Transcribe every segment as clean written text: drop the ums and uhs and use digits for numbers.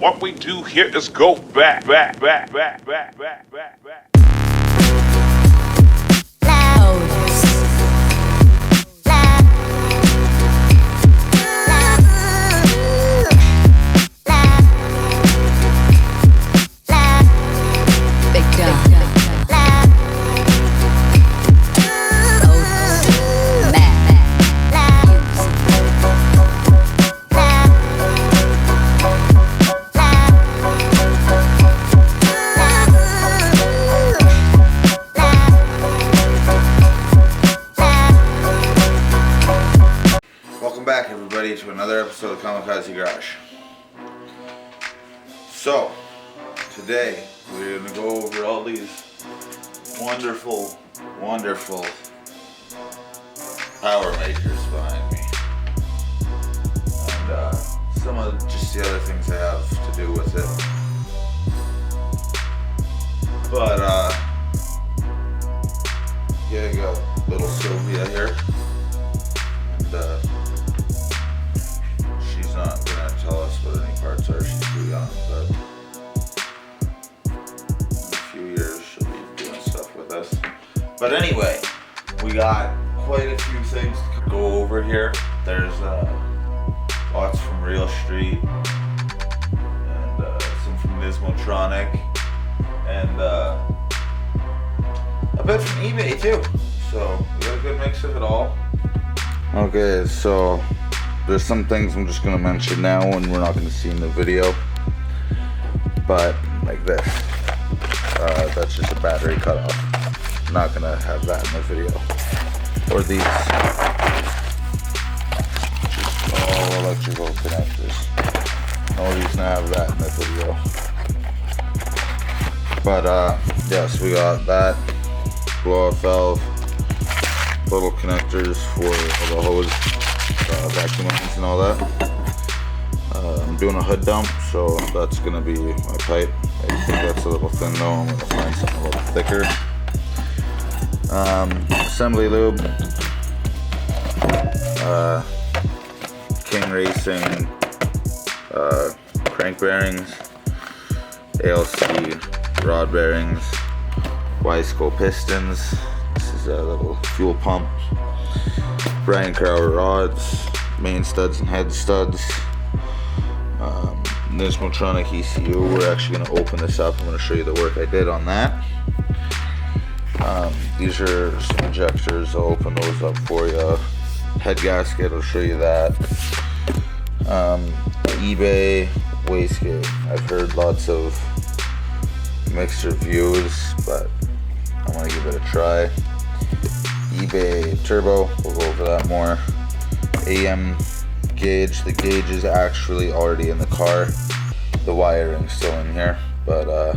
What we do here is go back. Welcome back, everybody, to another episode of Kamikaze Garage. So, today we're going to go over all these wonderful power makers behind me. And some of just the other things I have to do with it. But, yeah, I got little Sylvia here. And, she's not gonna tell us what any parts are, she's too young, but in a few years she'll be doing stuff with us. But anyway, we got quite a few things to go over here. There's lots from Real Street, and some from Nismotronic, and a bit from eBay too. So we got a good mix of it all. Okay, so there's some things I'm just going to mention now and we're not going to see in the video, but like this, that's just a battery cutoff. I'm not going to have that in the video. Or these, just all electrical connectors. No reason to have that in the video. But yes, we got that blow off valve, little connectors for the hose, vacuum lines and all that. I'm doing a hood dump, so that's gonna be my pipe. I think that's a little thin though. I'm gonna find something a little thicker. Assembly lube, King Racing crank bearings, ALC rod bearings, Wiseco pistons. This is a little fuel pump. Brian Crower rods, main studs and head studs. Nismotronic ECU. We're actually going to open this up. I'm going to show you the work I did on that. These are some injectors. I'll open those up for you. Head gasket, I'll show you that. eBay wastegate. I've heard lots of mixed reviews, but I'm going to give it a try. eBay turbo, we'll go over that more. AM gauge, the gauge is actually already in the car. The wiring's still in here, but I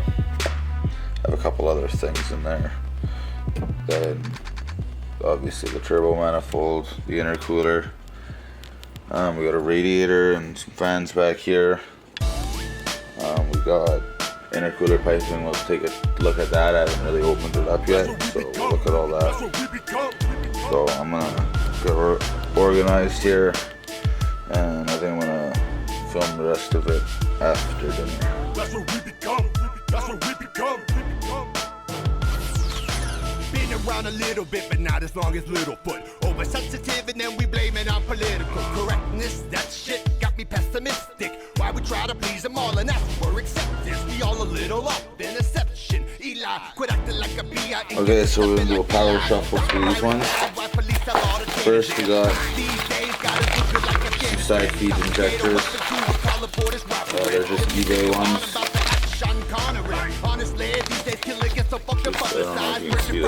have a couple other things in there. Then obviously the turbo manifold, the intercooler. We got a radiator and some fans back here. We got intercooler piping. We'll take a look at that. I haven't really opened it up yet, so we'll look at all that. So I'm gonna get organized here, and I think I'm gonna film the rest of it after dinner. That's what we become. That's what we become. Been around a little bit, but not as long as Littlefoot. Oversensitive, and then we blame it on political correctness. That shit got me pessimistic. Why we try to please them all and ask for acceptance? We all a little up in exception. Eli, quit acting like a B.I. Okay, so we're gonna do a power shuffle for these ones. First, we got some side feed injectors. They're just eBay ones. Just, I don't know if you can see that.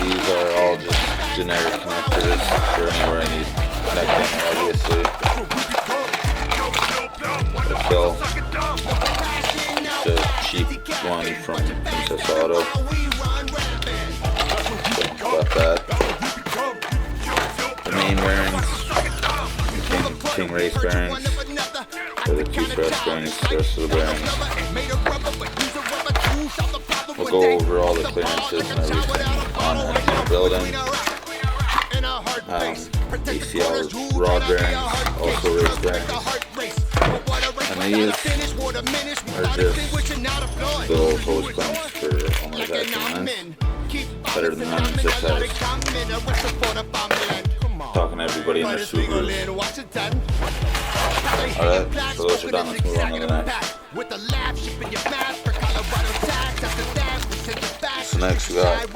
These are all just generic connectors for anywhere I need connecting, obviously. The kill. The cheap one from Princess Auto. Got that. The main bearings. King Race bearings. For the two thrust bearings, the rest of the bearings. go over all the clearances and everything on the building. ACL rod bearings, also race bearings. And these are just little hose clamps for almost acting length. Better than running zip ties. Talking to everybody in their Subarus. Alright, so those are done. Let's move on to the next. So next we got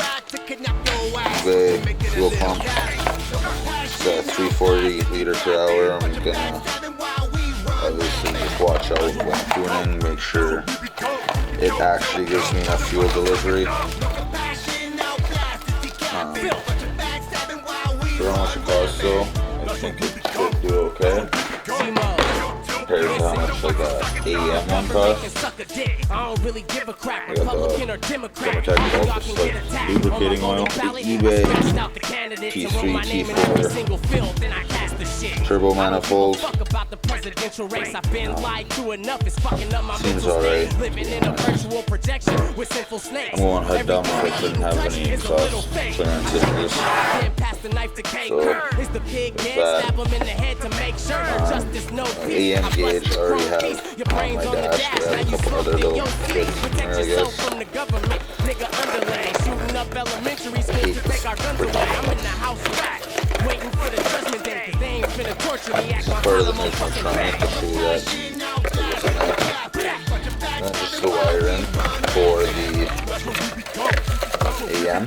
eBay fuel pump. It's got 340 liter per hour. I'm gonna obviously just watch out when tuning, make sure it actually gives me enough fuel delivery. For how much it costs though, I think it should do okay. Compared to how much like a AEM one costs. I got the Demotech Ultra Slick lubricating oil, the eBay T3, T4 turbo manifold. Seems alright. I'm going head down if I couldn't have any exhaust clearance in this. So there's that. AM gauge I already have on my dash, but I have a couple other little bits in there, I guess. Part of the Motorsports, I'll show you that. That's just the wire in for the AM.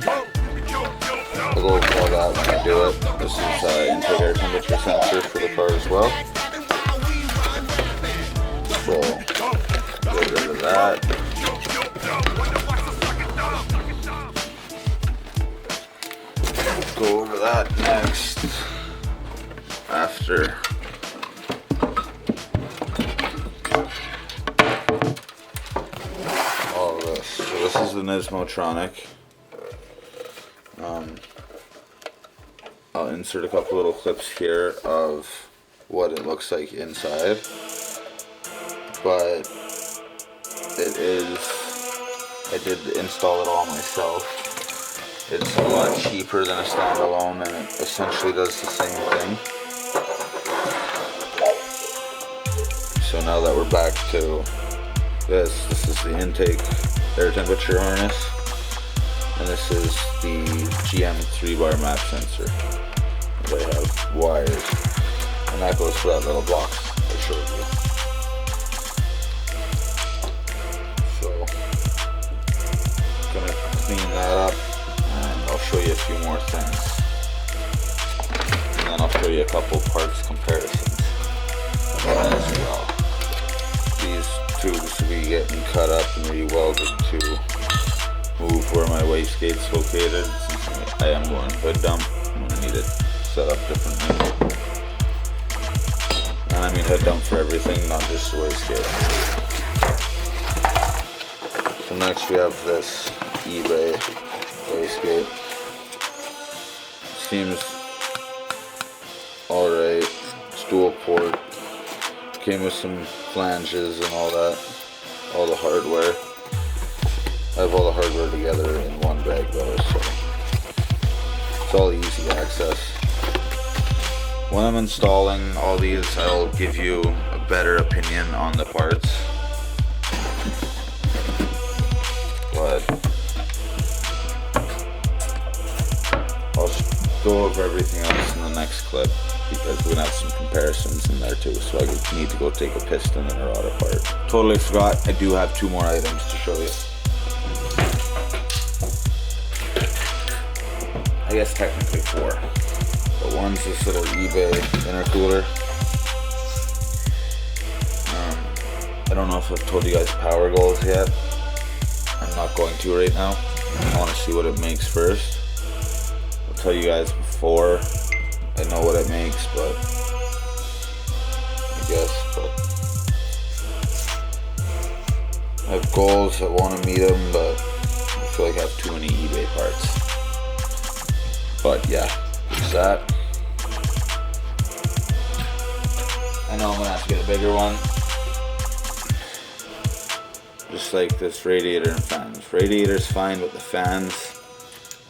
I'll go over all that when I do it. This is intake air temperature sensor for the car as well. So, get rid of that. Go over that next. After. All of this. So this is the Nismotronic. I'll insert a couple little clips here of what it looks like inside. But it is, I did install it all myself. It's a lot cheaper than a standalone and it essentially does the same thing. So now that we're back to this is the intake air temperature harness. And this is the GM 3-bar map sensor. They have wires. And that goes to that little box I showed you. So, I'm gonna clean that up and I'll show you a few more things. And then I'll show you a couple parts comparisons as well. These tubes will be getting cut up and re-welded to move where my wastegate's located. Since I am going hood dump, I'm going to need it set up differently. And I mean hood dump for everything, not just the wastegate. So next we have this eBay wastegate. Seems alright. It's dual port. Came with some flanges and all that. All the hardware. I have all the hardware together in one bag though, so it's all easy access. When I'm installing all these, I'll give you a better opinion on the parts. But I'll go over everything else in the next clip because we're gonna have some comparisons in there too. So I need to go take a piston and a rod apart. Totally forgot, I do have 2 more items to show you. I guess technically 4, but one's this little eBay intercooler. I don't know if I've told you guys power goals yet. I'm not going to right now. I want to see what it makes first. I'll tell you guys before I know what it makes, but I guess. But I have goals. I want to meet them, but I feel like I have too many eBay parts. But yeah, there's that. I know I'm gonna have to get a bigger one. Just like this radiator and fans. Radiator's fine, but the fans,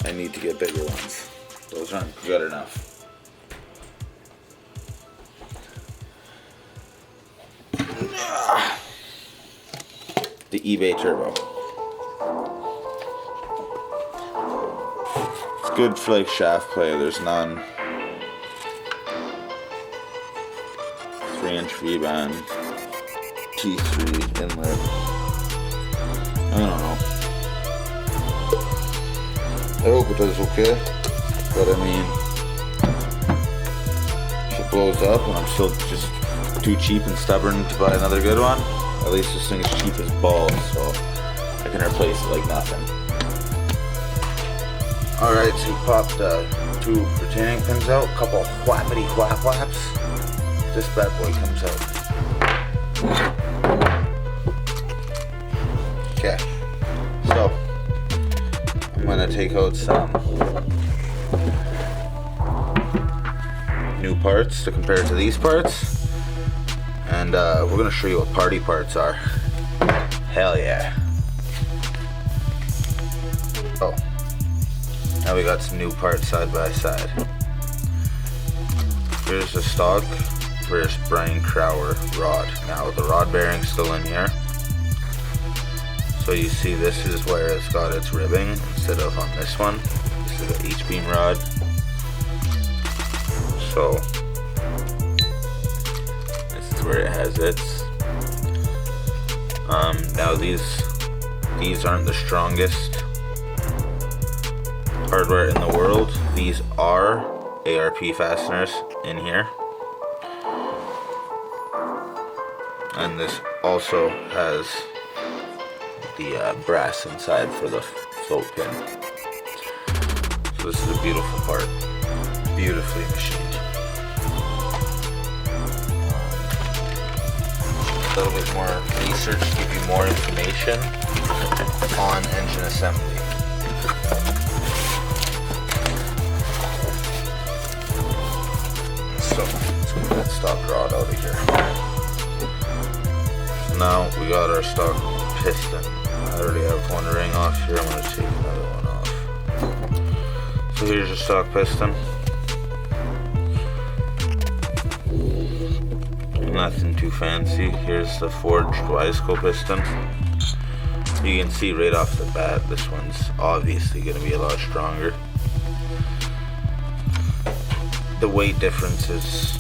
I need to get bigger ones. Those aren't good enough. The eBay turbo. It's good for like shaft play. There's none. 3-inch V-band. T3 inlet. I don't know. I hope it does okay. But I mean, if it blows up and I'm still just too cheap and stubborn to buy another good one, at least this thing is cheap as balls, so I can replace it like nothing. Alright, so we popped 2 retaining pins out, a couple whappity whaps. This bad boy comes out. Okay, so I'm gonna take out some new parts to compare to these parts. And we're gonna show you what party parts are. Hell yeah. Oh, now we got some new parts side by side. Here's the stock versus Brian Crower rod. Now the rod bearing's still in here. So you see this is where it's got its ribbing instead of on this one. This is the H-beam rod. So where it has its now these aren't the strongest hardware in the world. These are ARP fasteners in here, and this also has the brass inside for the float pin. So this is a beautiful part, beautifully machined. A little bit more research to give you more information on engine assembly. So let's get that stock rod out of here. So now we got our stock piston. I already have one ring off here. I'm going to take another one off. So here's your stock piston. Nothing too fancy. Here's the forged Wiseco piston. You can see right off the bat this one's obviously going to be a lot stronger. The weight difference is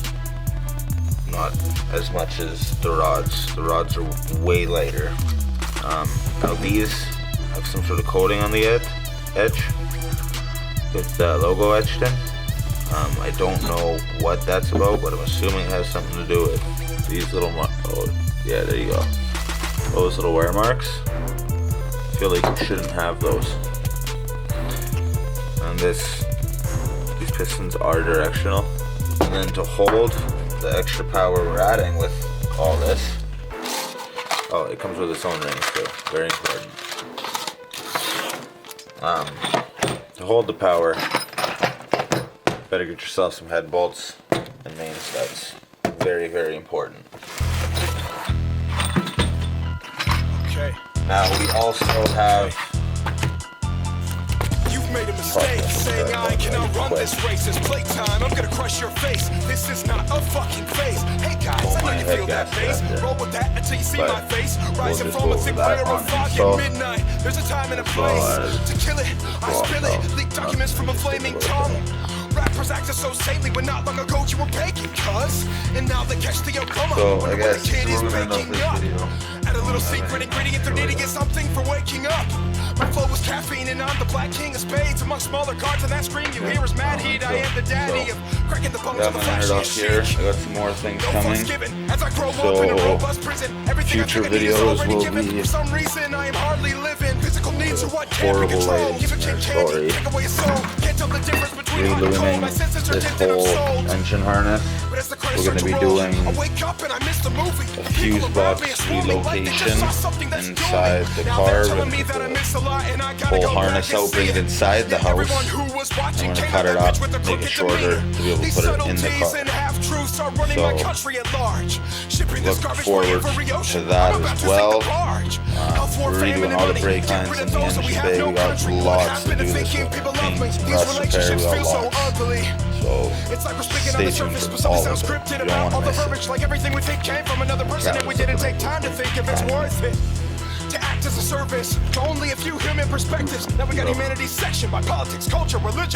not as much as the rods. The rods are way lighter. Now these have some sort of coating on the edge with the logo etched in. I don't know what that's about, but I'm assuming it has something to do with these little oh yeah, there you go. Those little wear marks. I feel like you shouldn't have those. And these pistons are directional. And then to hold the extra power we're adding with all this, oh, it comes with its own rings too. Very important. To hold the power, better get yourself some head bolts and main studs. Very, very important. Okay. Now we also have. You've made a mistake saying I cannot run this race. It's playtime. I'm gonna crush your face. This is not a fucking phase. Hey guys, I know you feel that bass. Roll with that until you see my face. Rising from a thick layer of fog at midnight. There's a time and a place to kill it. I spill it. Leak documents from a flaming tongue. Rappers acting so saintly when not long ago you were baking, cuz. And now they catch the Obama. So I guess the kid is we're gonna end baking off up. this video. Add a little secret ingredient they're needing is something for waking up. My flow was caffeine and I'm the black king of spades. Among smaller cards and that scream you hear is mad heat. I am the daddy of cracking the bones of the flashiest here. shit. I got some more things No coming. fucks given as I grow up in a robust prison. Everything Future I think I need is videos already will given. be For some reason I am hardly living. Physical needs are what can't be horrible controlled. lighting Give a in kid our candy, story. take away his soul. Can't tell the difference between hot and cold. My senses are this tinted of whole soul. engine harness. But as the We're going to be doing I wake up and I miss the movie. a fuse box relocation inside the car. We're going to get the whole harness out, bring it inside the house. I'm going to cut it up, make it shorter to be able to put it in the car. truths are running my country at large. Shipping this look garbage forward for every ocean. to that I'm about as to well. sink the barge. We're redoing all the brake lines in the engine bay. We got lots to do this one. Paint, rust repair, we got lots. So It's like we're speaking on stay the tuned surface, but for all something of sounds it. scripted You don't about all want the to miss verbiage, it. like everything we think came from another person, and we didn't take time to think if it's worth it. To act as a service to only a few human perspectives. Now we got humanity's section by politics, culture, religion.